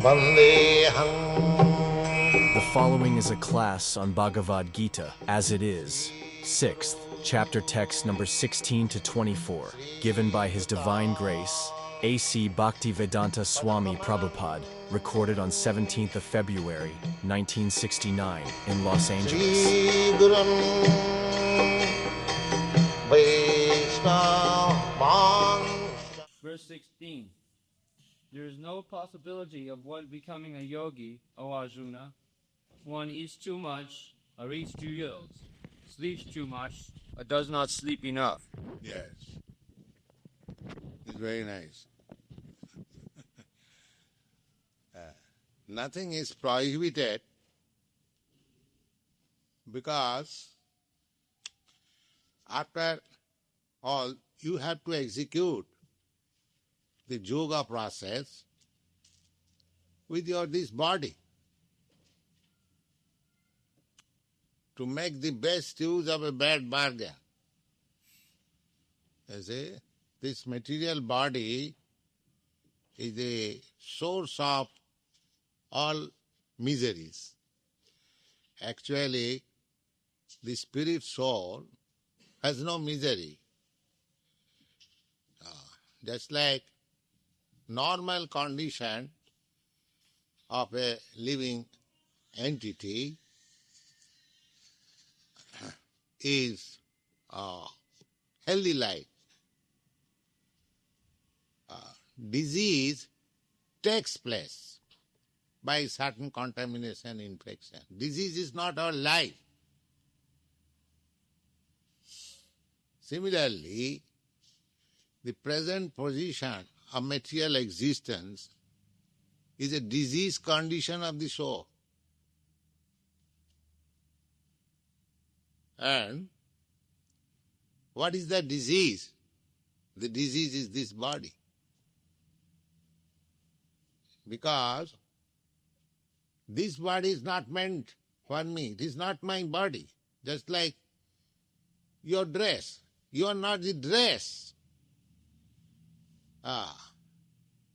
The following is a class on Bhagavad Gita, as it is, 6th, chapter text number 16 to 24, given by His Divine Grace, A.C. Bhaktivedanta Swami Prabhupada, recorded on 17th of February, 1969, in Los Angeles. Verse 16. There is no possibility of one becoming a yogi, O Arjuna. One eats too much, or eats too little, sleeps too much, or does not sleep enough. Yes. It's very nice. Nothing is prohibited because after all, you have to execute the yoga process with this body to make the best use of a bad bargain. You see, this material body is the source of all miseries. Actually, the spirit soul has no misery. Just like normal condition of a living entity is healthy life. Disease takes place by certain contamination, infection. Disease is not our life. Similarly, the present position of material existence is a disease condition of the soul. And what is the disease? The disease is this body. Because this body is not meant for me. It is not my body. Just like your dress. You are not the dress.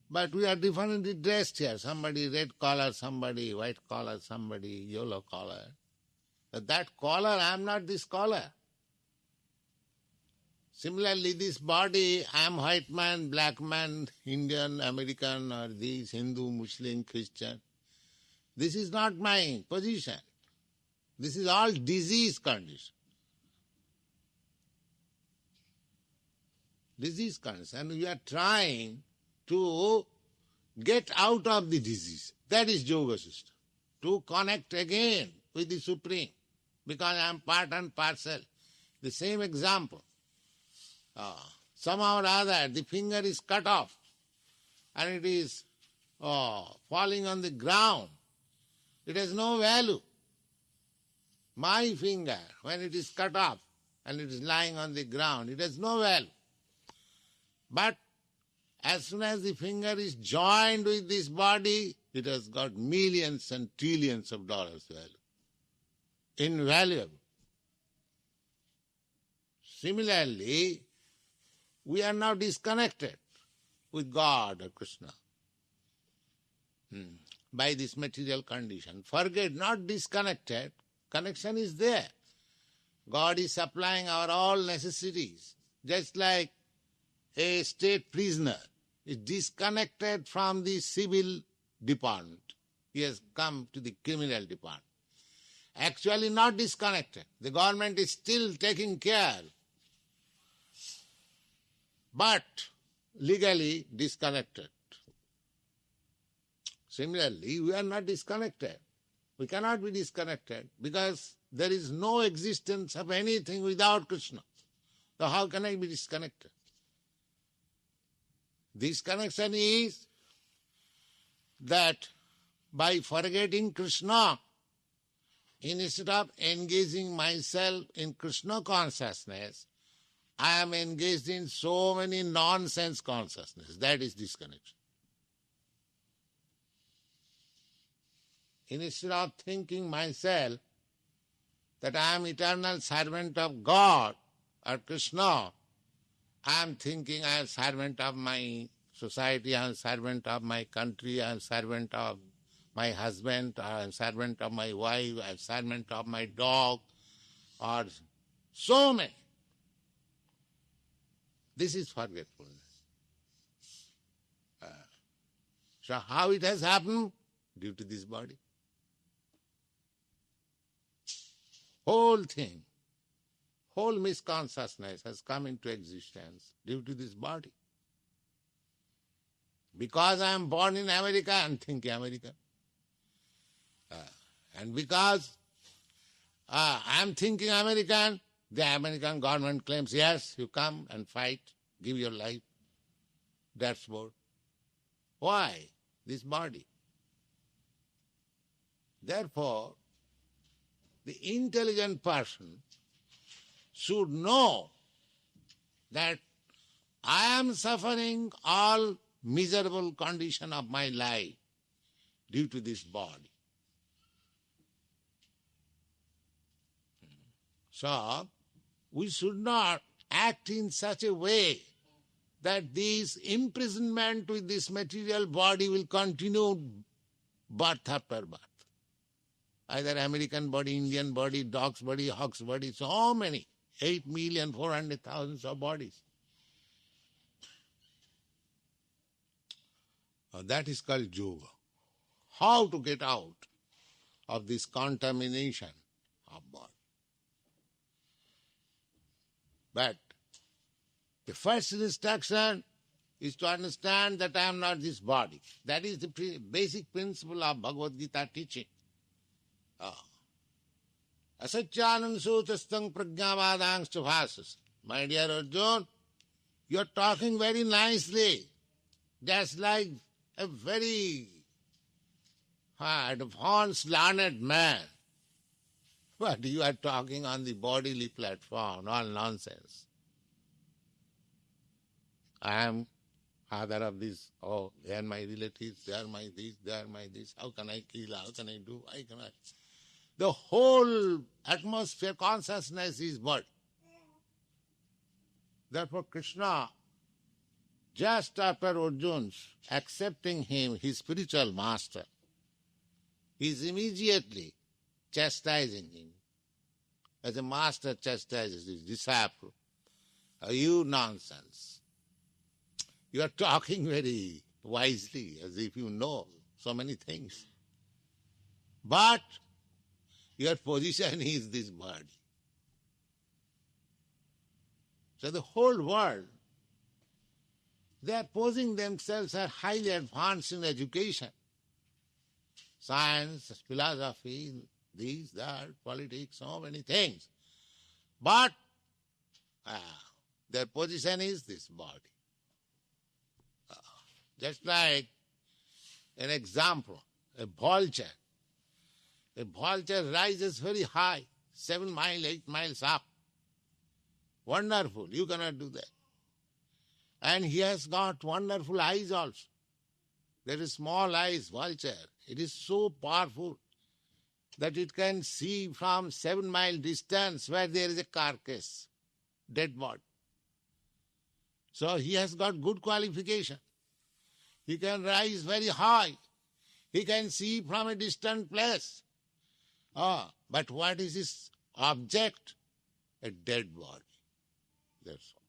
But we are differently dressed here. Somebody red collar, somebody white collar, somebody yellow collar. But that collar, I am not this collar. Similarly, this body, I am white man, black man, Indian, American, or this, Hindu, Muslim, Christian. This is not my position. This is all disease condition. Disease condition. And we are trying to get out of the disease. That is yoga system. To connect again with the Supreme. Because I am part and parcel. The same example. Somehow or other, the finger is cut off and it is falling on the ground. It has no value. My finger, when it is cut off and it is lying on the ground, it has no value. But as soon as the finger is joined with this body, it has got millions and trillions of dollars value. Invaluable. Similarly, we are now disconnected with God or Krishna by this material condition. Forget, not disconnected. Connection is there. God is supplying our all necessities. Just like a state prisoner is disconnected from the civil department. He has come to the criminal department. Actually not disconnected. The government is still taking care, but legally disconnected. Similarly, we are not disconnected. We cannot be disconnected because there is no existence of anything without Krishna. So how can I be disconnected? This connection is that by forgetting Krishna, instead of engaging myself in Krishna consciousness, I am engaged in so many nonsense consciousness. That is disconnection. Instead of thinking myself that I am eternal servant of God or Krishna, I am thinking I am servant of my society, I am servant of my country, I am servant of my husband, I am servant of my wife, I am servant of my dog, or so many. This is forgetfulness. So how it has happened? Due to this body. Whole thing, whole misconsciousness has come into existence due to this body. Because I am born in America, I am thinking American. And because I am thinking American, the American government claims, yes, you come and fight, give your life. That's what. Why? This body. Therefore, the intelligent person should know that I am suffering all miserable condition of my life due to this body. So, we should not act in such a way that this imprisonment with this material body will continue birth after birth. Either American body, Indian body, dog's body, hog's body, so many, 8,400,000 of bodies. That is called yoga. How to get out of this contamination of body. But the first instruction is to understand that I am not this body. That is the basic principle of Bhagavad Gita teaching. Asacyanam sutastang prajnavadangscha bhasas. My dear Arjuna, you are talking very nicely. Just like a very advanced, learned man. But you are talking on the bodily platform, all nonsense. I am father of this, oh, they are my relatives, they are my this, they are my this, how can I kill, how can I do, how can I... The whole atmosphere, consciousness is body. Therefore Krishna, just after Arjuna's accepting him, his spiritual master, he is immediately chastising him. As a master chastises his disciple, you nonsense. You are talking very wisely, as if you know so many things. But your position is this body. So the whole world, they are posing themselves as highly advanced in education. Science, philosophy, this, that, politics, so many things. But their position is this body. Just like an example, a vulture. A vulture rises very high, 7 miles, 8 miles up. Wonderful, you cannot do that. And he has got wonderful eyes also. There is small eyes, vulture. It is so powerful that it can see from 7-mile distance where there is a carcass, dead body. So he has got good qualification. He can rise very high. He can see from a distant place. But what is his object? A dead body. That's all.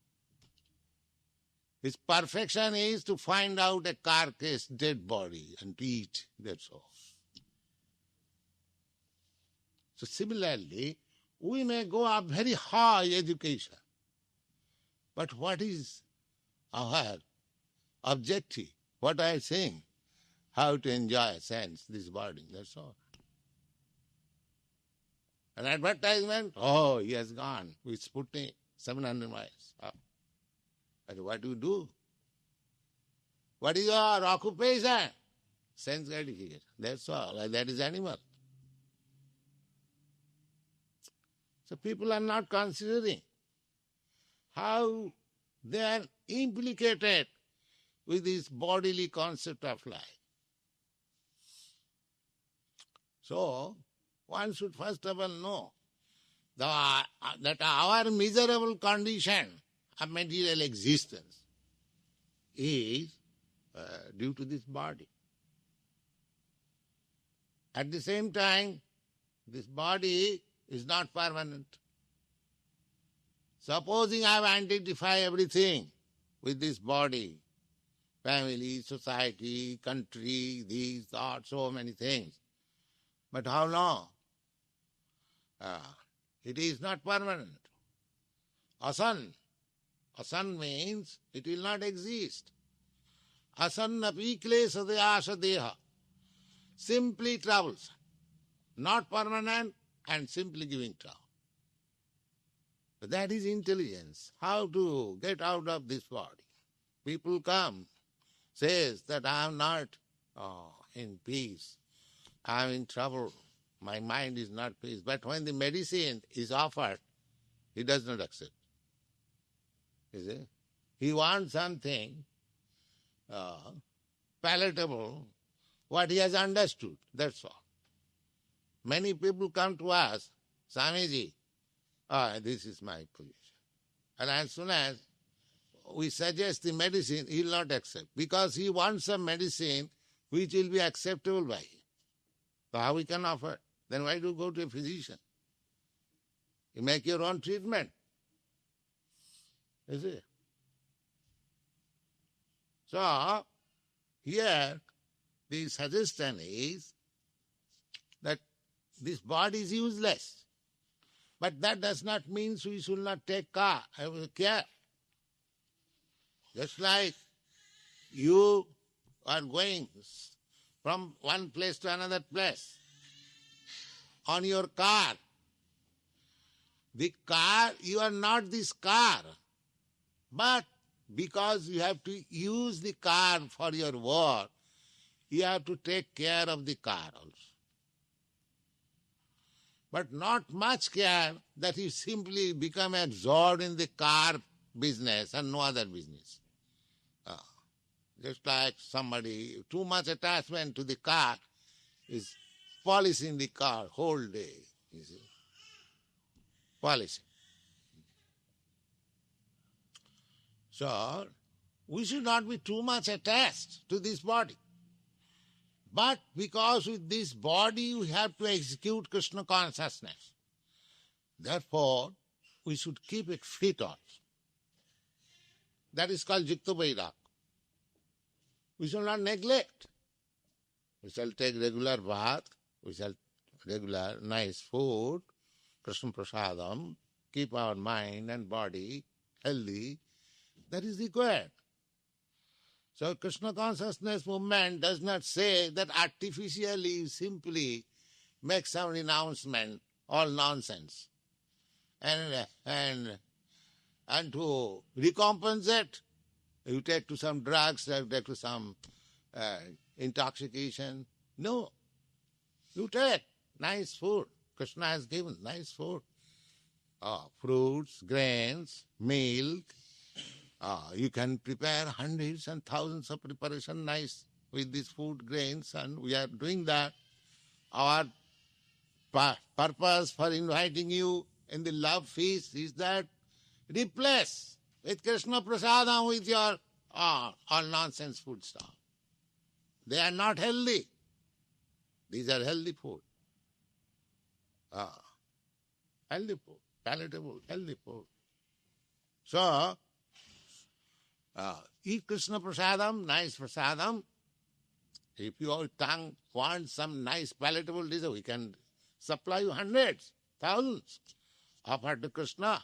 His perfection is to find out a carcass, dead body, and to eat. That's all. So similarly, we may go up very high education. But what is our objective? What I am saying? How to enjoy sense, this body, that's all. An advertisement, oh, he has gone with Sputnik, 700 miles up. But what do you do? What is your occupation? Sense gratification, that's all. That is animal. So people are not considering how they are implicated with this bodily concept of life. So, one should first of all know that our miserable condition of material existence is due to this body. At the same time, this body is not permanent. Supposing I have identified everything with this body, family, society, country, these thoughts, so many things. But how long? It is not permanent. Asan. Asan means it will not exist. Asannapi klesadayasha deha. Simply troubles. Not permanent and simply giving trouble. That is intelligence. How to get out of this body. People come, says that I am not in peace. I am in trouble. My mind is not peace. But when the medicine is offered, he does not accept. You see? He wants something palatable, what he has understood. That's all. Many people come to us, Swamiji, this is my position. And as soon as we suggest the medicine, he will not accept. Because he wants some medicine which will be acceptable by him. So how we can offer? Then why do you go to a physician? You make your own treatment. You see? So, here the suggestion is that this body is useless. But that does not mean we should not take care. Just like you are going from one place to another place on your car. The car, you are not this car, but because you have to use the car for your work, you have to take care of the car also. But not much care that you simply become absorbed in the car business and no other business. Just like somebody, too much attachment to the car is polishing the car whole day, you see. Polishing. So, we should not be too much attached to this body. But because with this body we have to execute Krishna consciousness, therefore we should keep it fit also. That is called Yukta Vairag. We shall not neglect. We shall take regular bath, we shall regular nice food, Krishna prasadam, keep our mind and body healthy. That is required. So Krishna consciousness movement does not say that artificially you simply make some renouncement, all nonsense. And to recompensate, you take to some drugs, you take to some intoxication. No. You take nice food. Krishna has given nice food. Fruits, grains, milk. You can prepare hundreds and thousands of preparation nice with this food, grains, and we are doing that. Our purpose for inviting you in the love feast is that replace with Krishna prasadam with your all nonsense food stuff. They are not healthy. These are healthy food. Healthy food, palatable, healthy food. So, eat Krishna prasadam, nice prasadam. If your tongue wants some nice palatable dish, we can supply you hundreds, thousands. Offer to Krishna.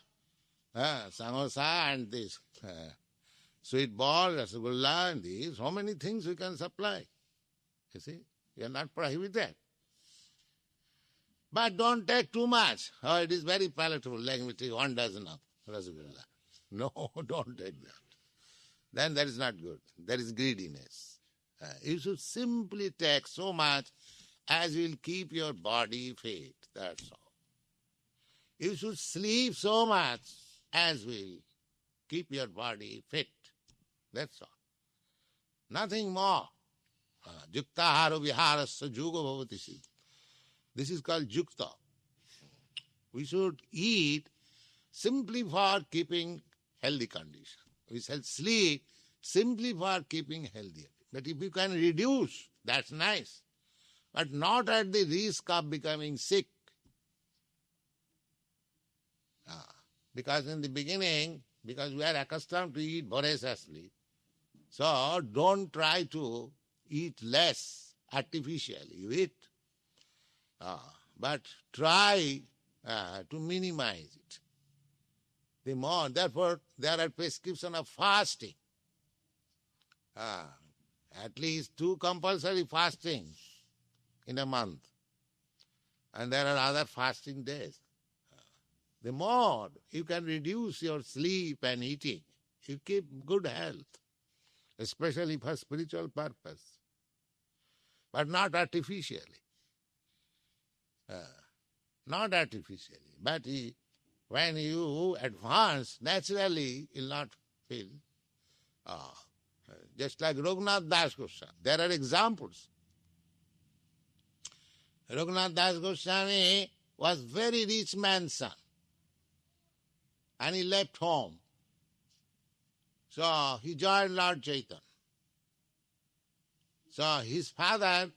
Samosa and this sweet ball, rasgulla and these, so many things we can supply. You see, we are not prohibited. But don't take too much. It is very palatable. Let me take 1 dozen of rasgulla. No, don't take that. Then that is not good. That is greediness. You should simply take so much as will keep your body fit. That's all. You should sleep so much as will keep your body fit. That's all. Nothing more. Yukta haro viharasya juga bhavati siddha. This is called yukta. We should eat simply for keeping healthy condition. We shall sleep simply for keeping healthy But if you can reduce, that's nice. But not at the risk of becoming sick. Because in the beginning, because we are accustomed to eat voraciously, so don't try to eat less artificially. You eat, but try to minimize it. The more, therefore, there are prescription of fasting. At least 2 compulsory fastings in a month. And there are other fasting days. The more you can reduce your sleep and eating, you keep good health, especially for spiritual purpose, but not artificially. Not artificially. But when you advance, naturally you'll not feel. Just like Raghunath Das Goswami. There are examples. Raghunath Das Goswami was very rich man's son. And he left home. So he joined Lord Chaitanya. So his father,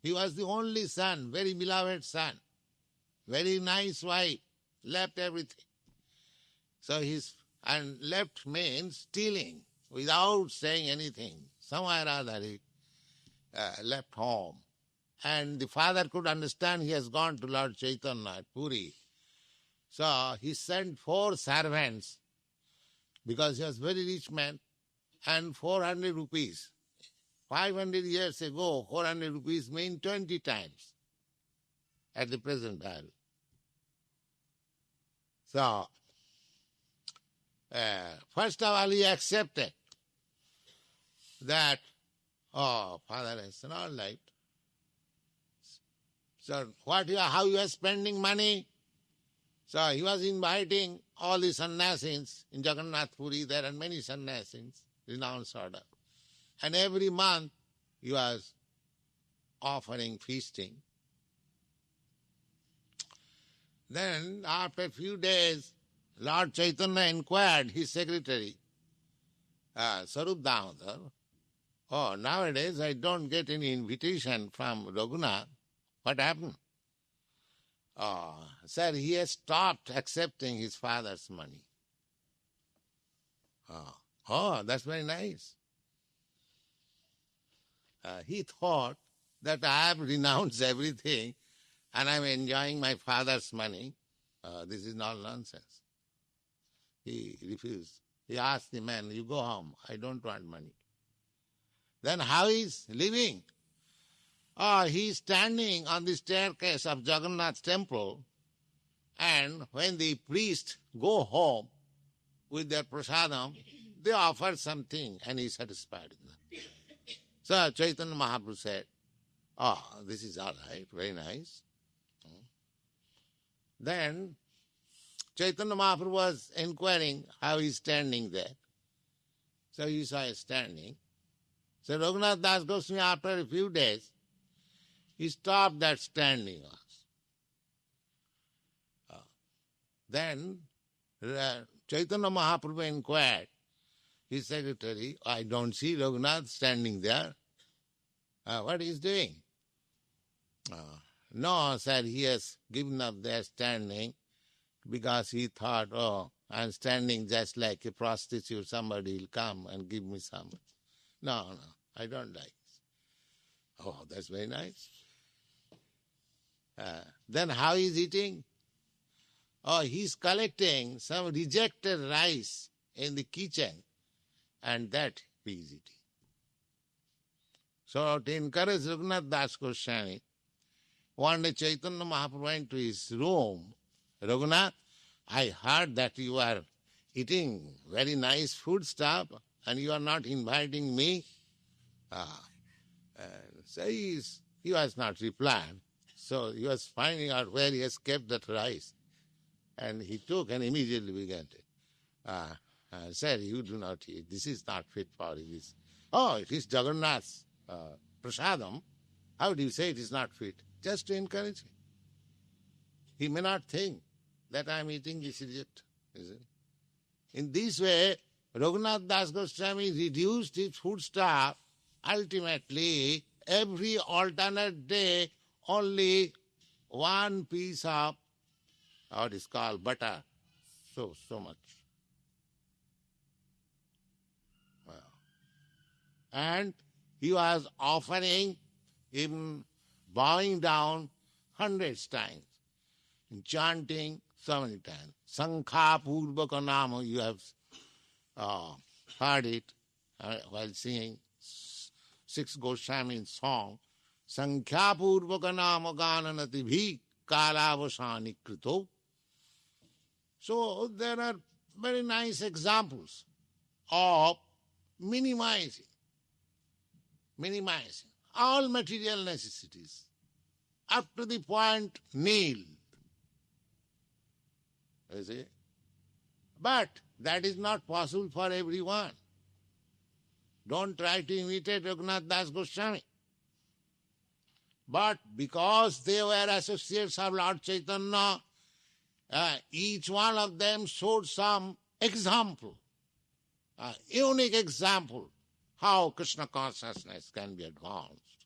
he was the only son, very beloved son, very nice wife, left everything. So and left means stealing, without saying anything. Somewhere or other he left home. And the father could understand he has gone to Lord Chaitanya at Puri. So he sent 4 servants, because he was a very rich man, and 400 rupees. 500 years ago, 400 rupees mean 20 times at the present value. So, first of all, he accepted that, father has said, all right. So, how you are spending money? So he was inviting all the sannyasis in Jagannath Puri. There are many sannyasis, renounced order. And every month he was offering feasting. Then after a few days, Lord Chaitanya inquired his secretary, Sarup Damodar, nowadays I don't get any invitation from Raghunath. What happened? Sir, he has stopped accepting his father's money. That's very nice. He thought that I have renounced everything and I am enjoying my father's money. This is all nonsense. He refused. He asked the man, you go home, I don't want money. Then how is living? He is standing on the staircase of Jagannath temple, and when the priests go home with their prasadam, they offer something and he is satisfied with them. So Chaitanya Mahaprabhu said, this is all right, very nice. Then Chaitanya Mahaprabhu was inquiring how he is standing there. So he saw him standing. So Raghunath Das Goswami, after a few days, he stopped that standing. Then Chaitanya Mahaprabhu inquired his secretary, I don't see Raghunath standing there. What he is doing? No, sir, he has given up their standing because he thought, I'm standing just like a prostitute, somebody will come and give me some. No, I don't like this. That's very nice. Then how he is eating? He's collecting some rejected rice in the kitchen, and that he is eating. So to encourage Raghunath Das Goswami, one day Chaitanya Mahaprabhu went to his room. Raghunath, I heard that you are eating very nice food stuff and you are not inviting me. So he was not replying. So he was finding out where he has kept that rice. And he took and immediately began to said, you do not eat. This is not fit for you. It is Jagannath's prasadam. How do you say it is not fit? Just to encourage him. He may not think that I am eating this idiot. Is it? In this way, Raghunath Das Goswami reduced his food stuff ultimately, every alternate day, only one piece of what is called butter, so much. Well, and he was offering him, bowing down hundreds times, chanting so many times. Sankha Purvaka Nama, you have heard it while singing six Goswami song. Sankhya Purvaka Nama Gananati Bhi Kalavasani Krito. So there are very nice examples of minimizing all material necessities up to the point nil. You see? But that is not possible for everyone. Don't try to imitate Raghunath Das Goswami. But because they were associates of Lord Chaitanya, each one of them showed some example, unique example, how Krishna consciousness can be advanced.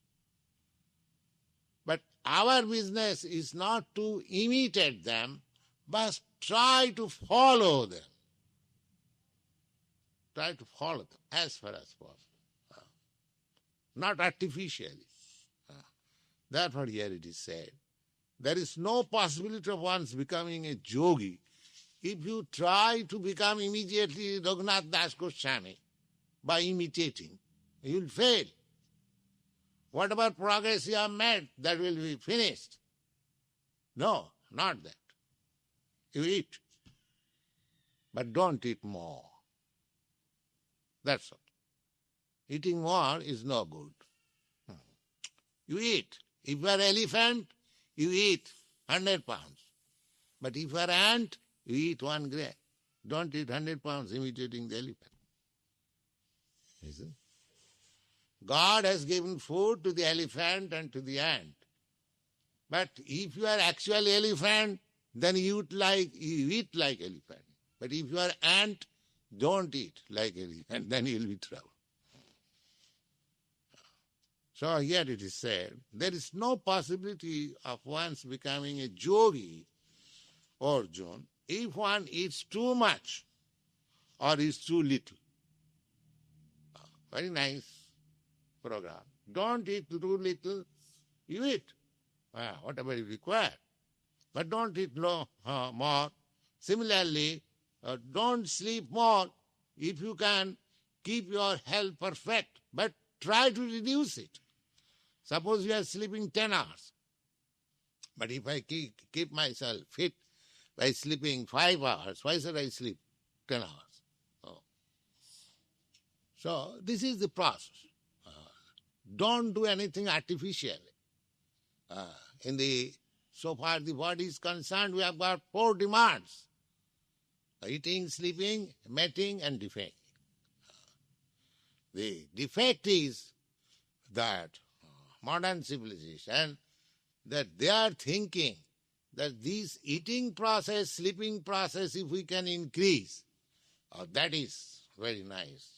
But our business is not to imitate them, but try to follow them. Try to follow them as far as possible. Not artificially. Therefore here it is said, there is no possibility of one's becoming a yogi if you try to become immediately Raghunath Das Goswami by imitating. You will fail. Whatever progress you have made, that will be finished. No, not that. You eat, but don't eat more. That's all. Eating more is no good. You eat. If you are elephant, you eat 100 pounds. But if you are ant, you eat 1 grain. Don't eat 100 pounds imitating the elephant. You see? God has given food to the elephant and to the ant. But if you are actually elephant, then you eat like elephant. But if you are ant, don't eat like elephant, then you will be trouble. So here it is said, there is no possibility of one's becoming a yogi, Arjuna, if one eats too much or eats too little. Very nice program. Don't eat too little, you eat whatever is required. But don't eat more. Similarly, don't sleep more if you can keep your health perfect, but try to reduce it. Suppose you are sleeping 10 hours, but if I keep myself fit by sleeping 5 hours, why should I sleep 10 hours? Oh. So this is the process. Don't do anything artificially. So far the body is concerned, we have got 4 demands: eating, sleeping, mating, and defect. The defect is that modern civilization, that they are thinking that this eating process, sleeping process, if we can increase, that is very nice.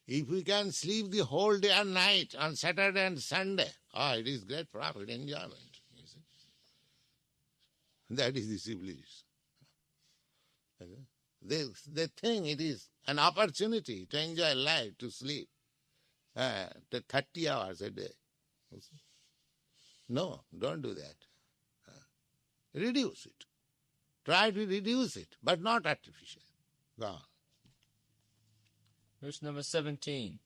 If we can sleep the whole day and night on Saturday and Sunday, it is great profit, enjoyment. You see? That is the civilization. They think it is an opportunity to enjoy life, to sleep, to 30 hours a day. No, don't do that. Reduce it. Try to reduce it, but not artificial. Go on. Verse number 17.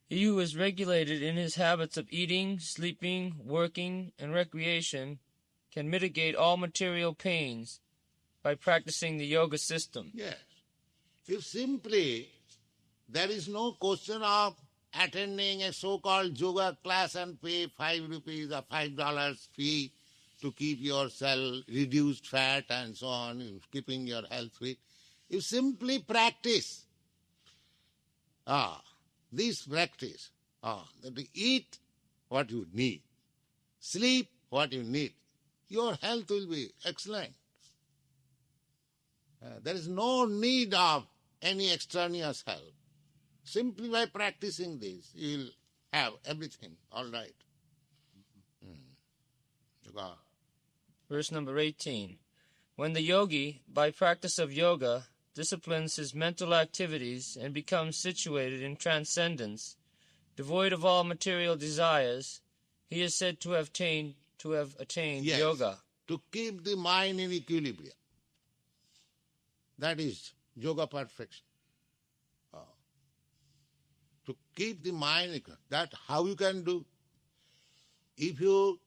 He who is regulated in his habits of eating, sleeping, working, and recreation can mitigate all material pains by practicing the yoga system. Yes. If simply there is no question of attending a so-called yoga class and pay 5 rupees or $5 fee to keep yourself reduced fat and so on, keeping your health fit. You simply practice this practice, that you eat what you need, sleep what you need, your health will be excellent. There is no need of any extraneous help. Simply by practicing this, you will have everything all right. Yoga. Verse number 18. When the yogi, by practice of yoga, disciplines his mental activities and becomes situated in transcendence, devoid of all material desires, he is said to have attained Yes, yoga. to keep the mind in equilibrium. That is yoga perfection. To keep the mind, that how you can do? If you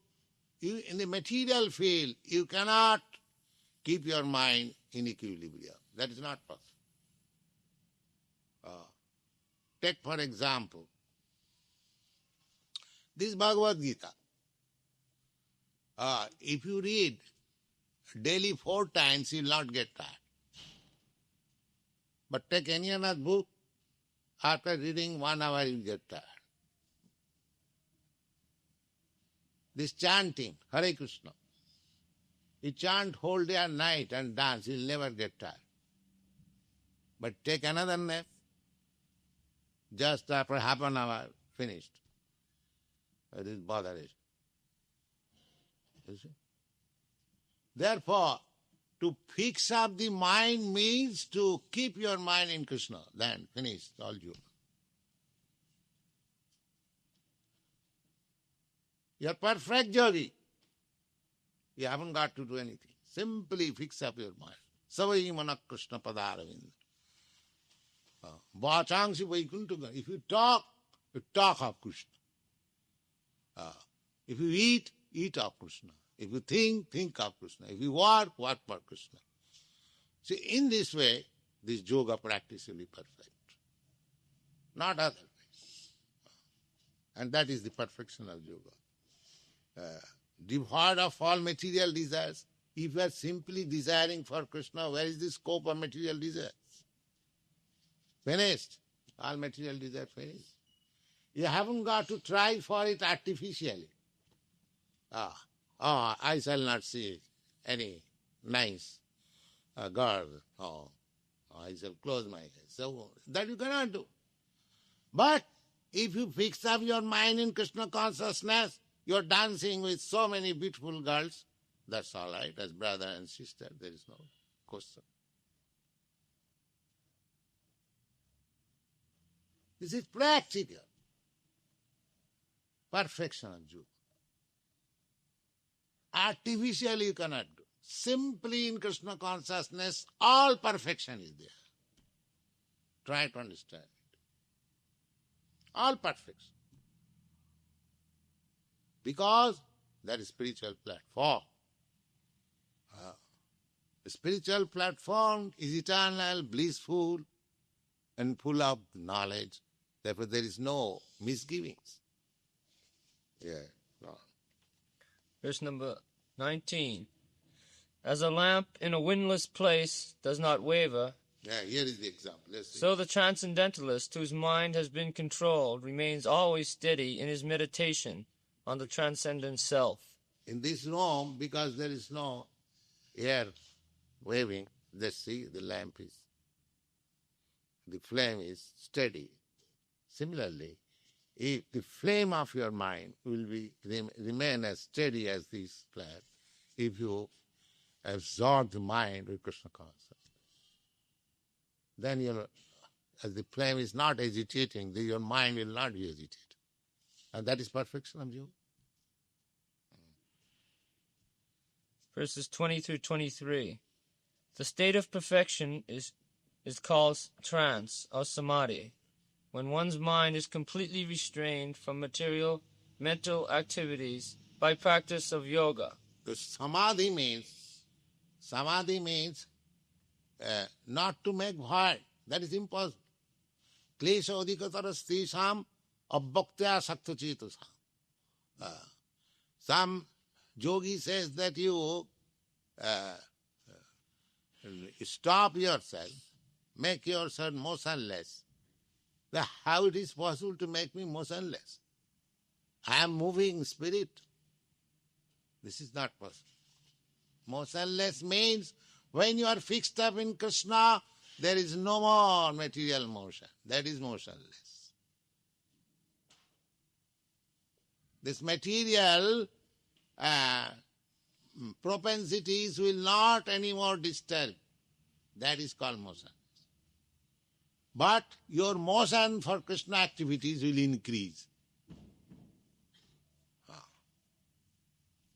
in the material field, you cannot keep your mind in equilibrium. That is not possible. Take for example, this Bhagavad Gita. If you read daily 4 times, you will not get tired. But take any other book, after reading 1 hour, you will get tired. This chanting, Hare Krishna, you chant whole day and night and dance, you will never get tired. But take another nap, just after half an hour, finished. It is botheration. You see? Therefore, to fix up the mind means to keep your mind in Krishna. Then finished, all you. You are perfect yogi. You haven't got to do anything. Simply fix up your mind. Savai mana Krishna padaravinda. Vachangsi vaikuntaga. If you talk of Krishna. If you eat of Krishna. If you think of Krishna. If you work for Krishna. See, in this way, this yoga practice will be perfect. Not otherwise. And that is the perfection of yoga. Devoid of all material desires. If you are simply desiring for Krishna, where is the scope of material desires? Finished. All material desire finished. You haven't got to try for it artificially. I shall not see any nice girl. I shall close my eyes. So that you cannot do. But if you fix up your mind in Krishna consciousness, you're dancing with so many beautiful girls, that's all right. As brother and sister, there is no question. This is practical. Perfection of yoga. Artificially you cannot do. Simply in Krishna consciousness, all perfection is there. Try to understand it. All perfection. Because that is spiritual platform. The spiritual platform is eternal, blissful, and full of knowledge. Therefore there is no misgivings. No. Verse number 19. As a lamp in a windless place does not waver, Here is the example. Let's see. so the transcendentalist whose mind has been controlled remains always steady in his meditation on the transcendent self. In this room, because there is no air waving, let's see, the flame is steady. Similarly, if the flame of your mind will remain as steady as this flame, if you absorb the mind with Krishna consciousness, then as the flame is not agitating, your mind will not be agitated. And that is perfection of yoga. Verses 20 through 23. The state of perfection is called trance or samadhi, when one's mind is completely restrained from mental activities by practice of yoga. The samadhi means not to make void. That is impossible. Klesha adhikatara sthisham abbhaktya saktachetusam. Some yogi says that you stop yourself, make yourself motionless. How it is possible to make me motionless? I am moving spirit. This is not possible. Motionless means when you are fixed up in Krishna, there is no more material motion. That is motionless. This material propensities will not anymore disturb. That is called motion. But your motion for Krishna activities will increase.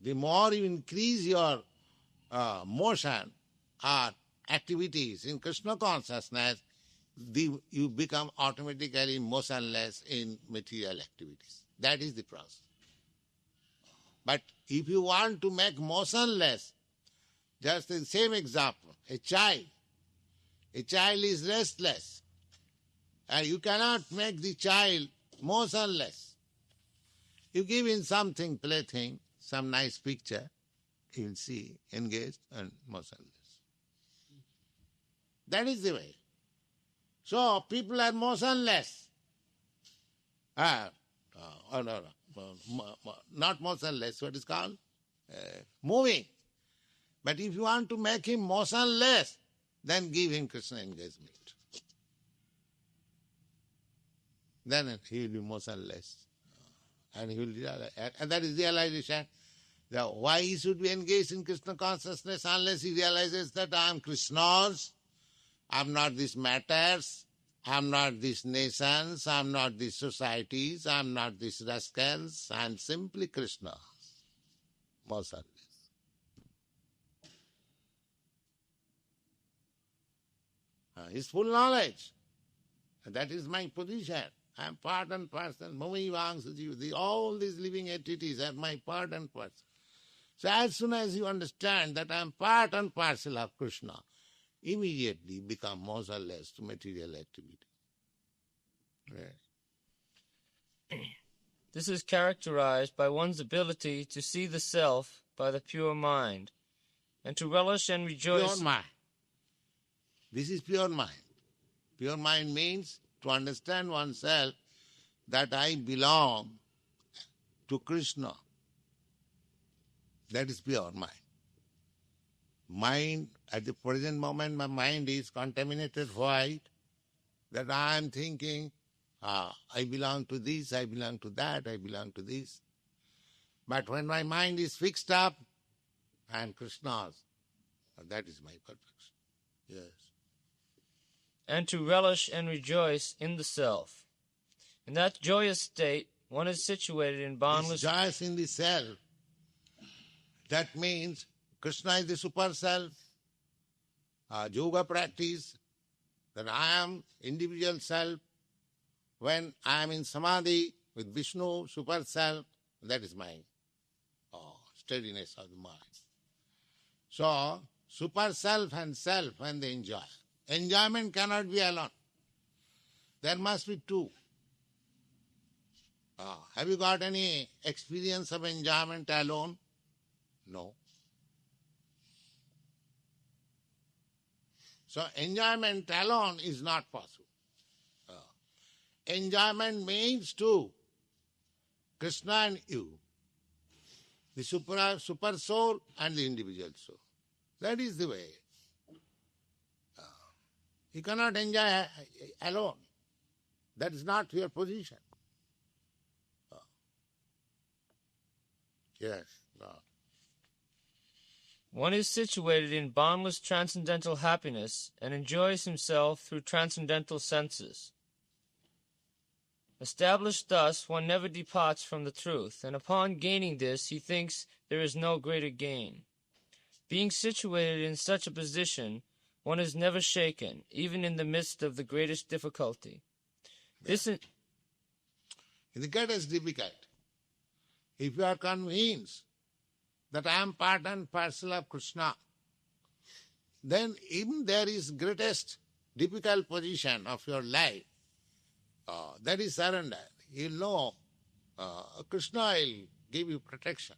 The more you increase your motion or activities in Krishna consciousness, you become automatically motionless in material activities. That is the process. But if you want to make motionless, just the same example, a child is restless, and you cannot make the child motionless. You give him something, plaything, some nice picture, he will see, engaged and motionless. That is the way. So people are motionless. Not motionless, what is called? Moving. But if you want to make him motionless, then give him Krishna engagement. Then he will be motionless. And he will realize, and that is realization. That why he should be engaged in Krishna consciousness unless he realizes that I am Krishna's, I am not these matters, I am not these nations, I am not these societies, I am not these rascals, I am simply Krishna. Motionless. His full knowledge. That is my position. I am part and parcel. Mami Vangsuji, all these living entities are my part and parcel. So as soon as you understand that I am part and parcel of Krishna, immediately become motionless to material activity. Right. This is characterized by one's ability to see the self by the pure mind, and to relish and rejoice. Pure mind. This is pure mind. Pure mind means to understand oneself that I belong to Krishna. That is pure mind. Mind, at the present moment, my mind is contaminated. Why? That I am thinking, I belong to this, I belong to that, I belong to this. But when my mind is fixed up, I am Krishna's. That is my perfection. Yes. And to relish and rejoice in the self. In that joyous state, one is situated in boundless... This joyous in the self, that means Krishna is the super self. Yoga practice, that I am individual self. When I am in samadhi with Vishnu, super self, that is my steadiness of the mind. So, super self and self when they enjoy. Enjoyment cannot be alone. There must be two. Have you got any experience of enjoyment alone? No. So enjoyment alone is not possible. Enjoyment means two. Krishna and you. The super soul and the individual soul. That is the way. You cannot enjoy alone. That is not your position. Yes. No. One is situated in boundless transcendental happiness and enjoys himself through transcendental senses. Established thus, one never departs from the truth, and upon gaining this, he thinks there is no greater gain. Being situated in such a position, one is never shaken, even in the midst of the greatest difficulty. This is the greatest difficulty. If you are convinced that I am part and parcel of Krishna, then even there is greatest difficult position of your life, that is surrender. You know Krishna will give you protection.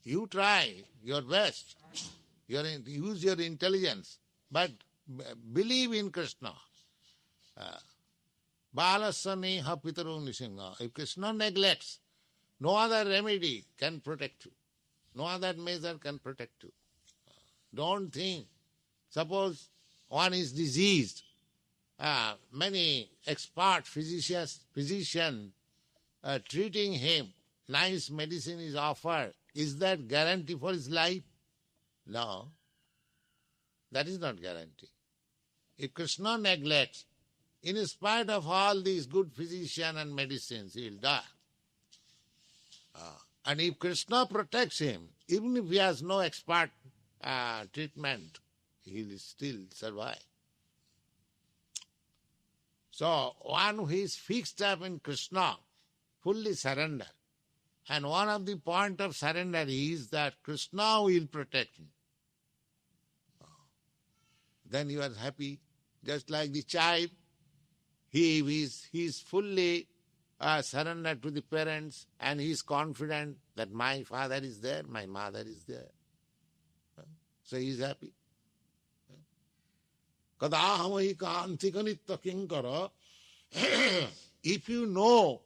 You try your best, use your intelligence, but believe in Krishna. Balasani hapitaru nisingha. If Krishna neglects, no other remedy can protect you. No other measure can protect you. Don't think. Suppose one is diseased, many expert physician treating him, nice medicine is offered. Is that guarantee for his life? No, that is not guarantee. If Krishna neglects, in spite of all these good physician and medicines, he will die. And if Krishna protects him, even if he has no expert treatment, he will still survive. So, one who is fixed up in Krishna, fully surrender. And one of the point of surrender is that Krishna will protect me. Then you are happy, just like the child. He is fully surrendered to the parents, and he is confident that my father is there, my mother is there. So he is happy. If you know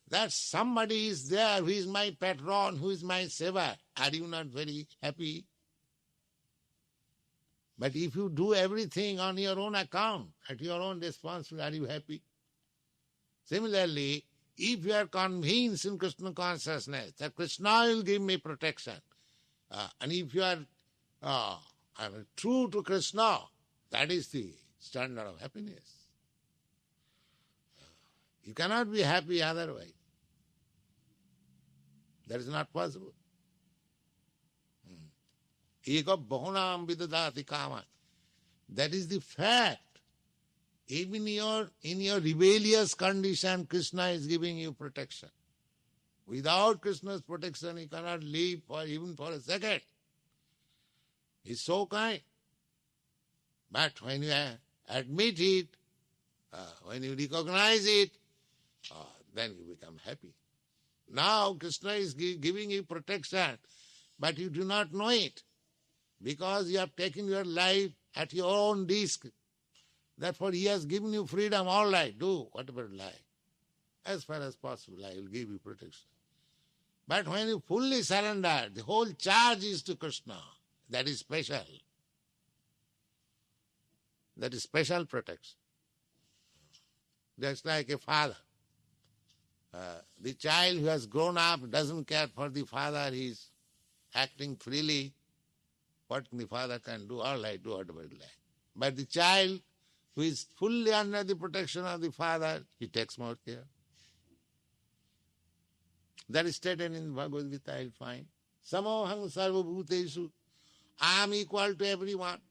that somebody is there who is my patron, who is my saver, are you not very happy? But if you do everything on your own account, at your own responsibility, are you happy? Similarly, if you are convinced in Krishna consciousness that Krishna will give me protection, and if you are true to Krishna, that is the standard of happiness. You cannot be happy otherwise. That is not possible. Ego bahunam vidadati kama. That is the fact. Even in your rebellious condition, Krishna is giving you protection. Without Krishna's protection, you cannot live even for a second. He's so kind. But when you admit it, when you recognize it, then you become happy. Now Krishna is giving you protection, but you do not know it, because you have taken your life at your own risk. Therefore he has given you freedom. All right, do whatever you like. As far as possible, I will give you protection. But when you fully surrender, the whole charge is to Krishna. That is special. That is special protection. Just like a father. The child who has grown up doesn't care for the father, he is acting freely. What the father can do, all right, do whatever you like. But the child who is fully under the protection of the father, he takes more care. That is stated in Bhagavad Gita, I will find. Samoham sarva bhuteshu. I am equal to everyone.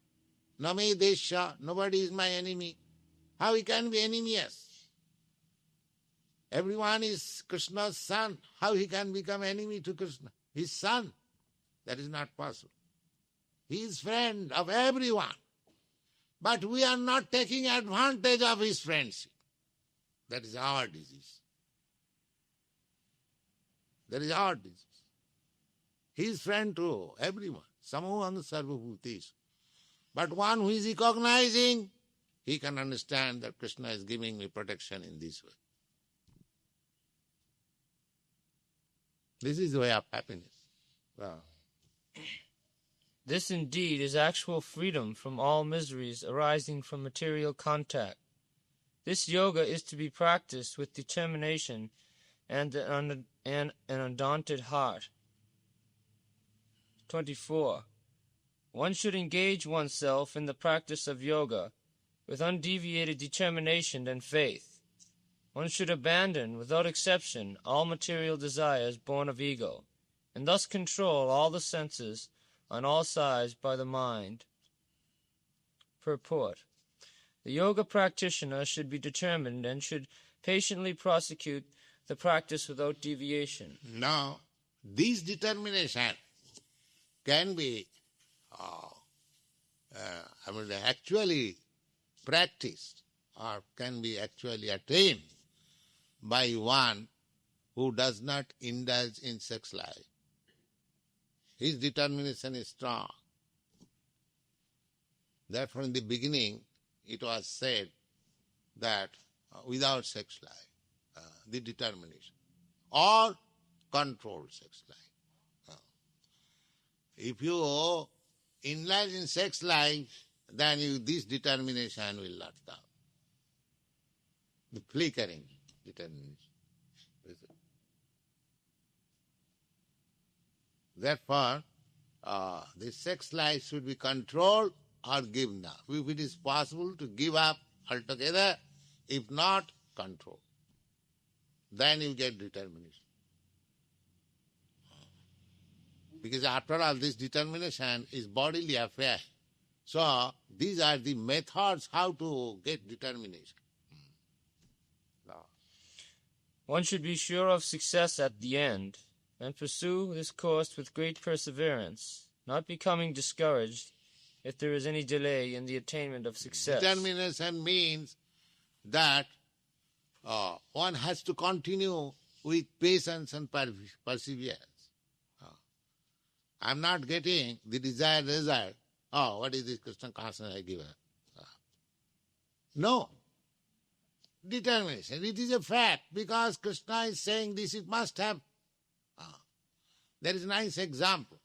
Name desha. Nobody is my enemy. How he can be envious? Everyone is Krishna's son. How he can become enemy to Krishna? His son. That is not possible. He is friend of everyone. But we are not taking advantage of his friendship. That is our disease. That is our disease. He is friend to everyone. Samoham sarva bhuteshu. But one who is recognizing, he can understand that Krishna is giving me protection in this way. This is the way of happiness. Wow. This indeed is actual freedom from all miseries arising from material contact. This yoga is to be practiced with determination and an undaunted heart. 24. One should engage oneself in the practice of yoga with undeviated determination and faith. One should abandon, without exception, all material desires born of ego, and thus control all the senses on all sides by the mind. Purport. The yoga practitioner should be determined and should patiently prosecute the practice without deviation. Now, this determination can be actually practiced or can be actually attained by one who does not indulge in sex life. His determination is strong. Therefore, in the beginning, it was said that without sex life, the determination, or controlled sex life. If you indulge in sex life, then this determination will not come. The flickering determination. Therefore, the sex life should be controlled or given up. If it is possible to give up altogether, if not, control. Then you get determination. Because after all, this determination is bodily affair. So, these are the methods how to get determination. One should be sure of success at the end, and pursue this course with great perseverance, not becoming discouraged if there is any delay in the attainment of success. Determination means that one has to continue with patience and perseverance. I'm not getting the desired result. Oh, what is this Krishna consciousness I give her? No. Determination. It is a fact. Because Krishna is saying this, it must have. There is a nice example.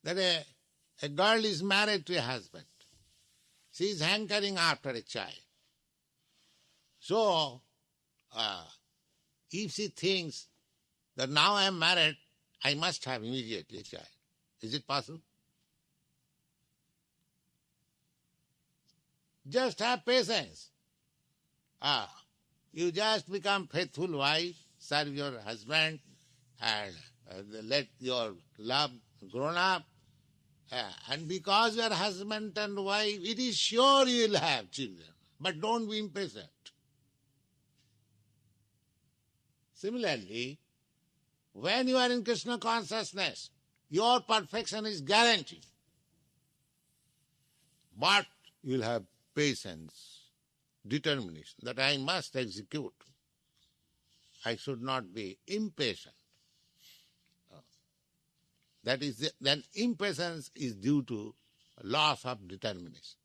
That a girl is married to a husband. She is hankering after a child. So, if she thinks that now I am married, I must have immediately a child. Is it possible? Just have patience. You just become faithful wife, serve your husband, and let your love grow up. And because you are husband and wife, it is sure you will have children. But don't be impatient. Similarly, when you are in Krishna consciousness, your perfection is guaranteed. But you will have patience, determination, that I must execute. I should not be impatient. Then impatience is due to loss of determination.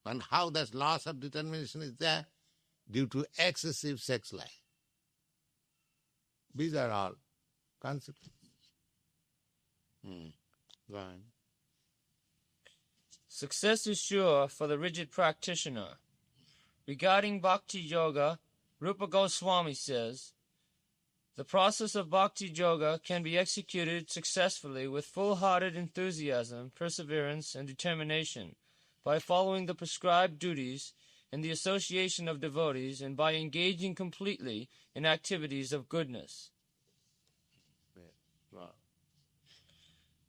And how that loss of determination is there? Due to excessive sex life. These are all consequences. Go on. Success is sure for the rigid practitioner. Regarding Bhakti Yoga, Rupa Goswami says, the process of Bhakti Yoga can be executed successfully with full-hearted enthusiasm, perseverance, and determination by following the prescribed duties in the association of devotees and by engaging completely in activities of goodness.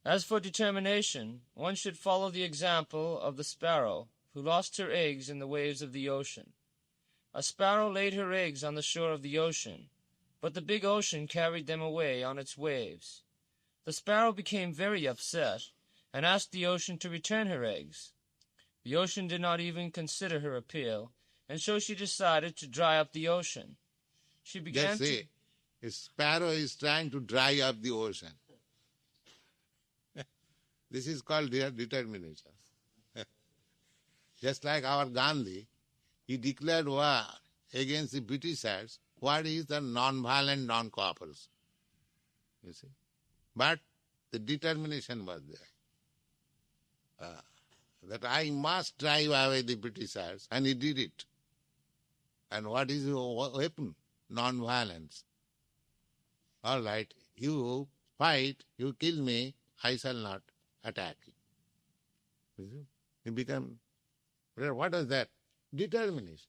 As for determination, one should follow the example of the sparrow who lost her eggs in the waves of the ocean. A sparrow laid her eggs on the shore of the ocean, but the big ocean carried them away on its waves. The sparrow became very upset and asked the ocean to return her eggs. The ocean did not even consider her appeal, and so she decided to dry up the ocean. She began to... A sparrow is trying to dry up the ocean. This is called determination. Just like our Gandhi, he declared war against the Britishers. What is the non-violent non-cooperation? You see? But the determination was there. That I must drive away the Britishers, and he did it. And what is your weapon? Non-violence. All right, you fight, you kill me, I shall not attack you. You become, what is that? Determination.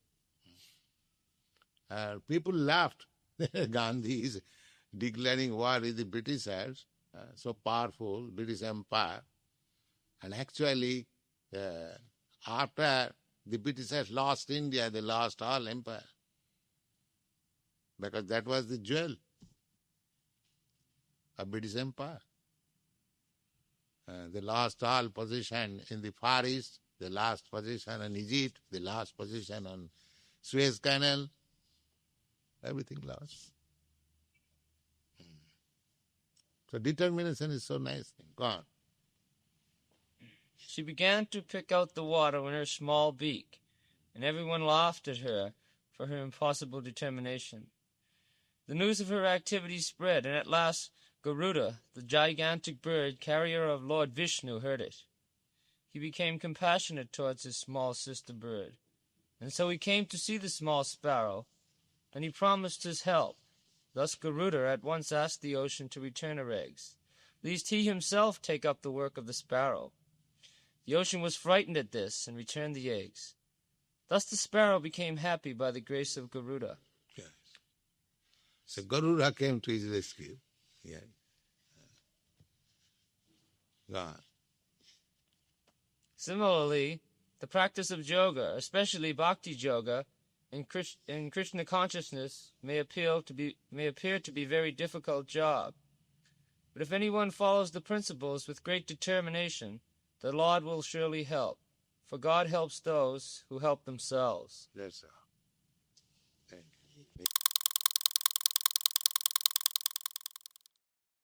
People laughed. Gandhi is declaring war with the Britishers, so powerful, British Empire. And actually, after the Britishers lost India, they lost all empire. Because that was the jewel of British Empire. They lost all position in the Far East, they lost position in Egypt, they lost position on Suez Canal, everything lost. So determination is so nice thing. Go on. She began to pick out the water in her small beak, and everyone laughed at her for her impossible determination. The news of her activity spread, and at last Garuda, the gigantic bird carrier of Lord Vishnu, heard it. He became compassionate towards his small sister bird, and so he came to see the small sparrow, and he promised his help. Thus Garuda at once asked the ocean to return her eggs, lest he himself take up the work of the sparrow. The ocean was frightened at this, and returned the eggs. Thus the sparrow became happy by the grace of Garuda. Yes. So Garuda came to his rescue. Yes. Go on. Similarly, the practice of yoga, especially bhakti yoga, in Krishna consciousness may appear to be a very difficult job. But if anyone follows the principles with great determination, the Lord will surely help, for God helps those who help themselves. That's all.